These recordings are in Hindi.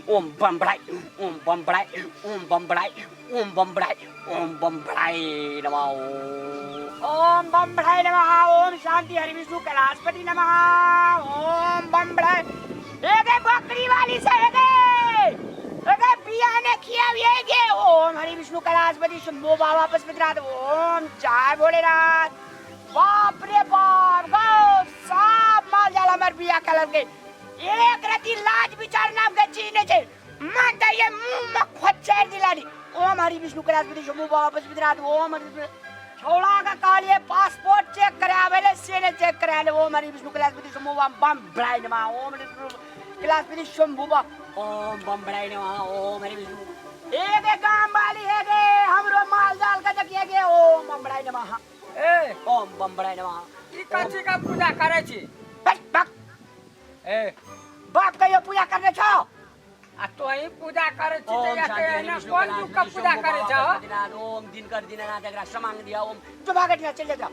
ओम बम बड़ाई ओम बम बड़ाई ओम बम बड़ाई ओम बम बड़ाई ओम बम बड़ाई नमः ओम बम बड़ाई नमः ओम शांति हरि विष्णु कैलाशपति नमः ओम बम बड़ाई एक बकरी वाली से एक पिया ने किया ये ओम हरि विष्णु कैलाशपति शंभो बाबा पशुपतिनाथ ओम जय भोलेनाथ बाप रे बाप गो सब माल जाल हमर बिया कलर के एक रति लाज विचार नाम के चीज ने छे मन दइए मुंह में खोचर दिलानी ओम हरि विष्णु कैलाशपति शंभो बाबा पशुपतिनाथ ओम हरि विष्णु छोड़ा का कालिए पासपोर्ट चेक करावेले सेने चेक कराले ओम हरि विष्णु कैलाशपति शंभो बाबा बम बड़ाई नमः ओम हरि विष्णु कैलाशपति शंभो बाबा ओम बम बड़ाई नमः ओम हरि विष्णु एक काम वाली है के हमरो माल जाल का जकिए के ओम बम बड़ाई नमः ए ओम बम बड़ाई नमः ई कथी का पूजा करे छी बक बक ए बाप कहियो पूजा करने छो आ तो ही पूजा करे छी ते या के ना कौन तू का पूजा करे छ ओम दिन कर दिन ना जगरा समांग दिया ओम जो भागट ना चल जा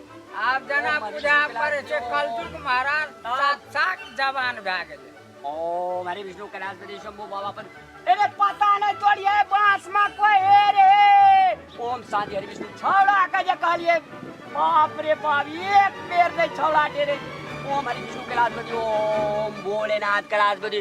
आप जना पूजा करे छे कलजुग महाराज सात जवान भए गेल ओम हरि विष्णु कैलाशपति शंभो बाबा पर अरे पता नहीं तोड़िए बांस में कोई है रे ओम शांति हरि विष्णु छौड़ा का जे कहलिए बाप रे बाप एक पैर नहीं छौड़ा दे रे ओम हरि विष्णु कैलाशपति ओम भोलेनाथ कैलाशपति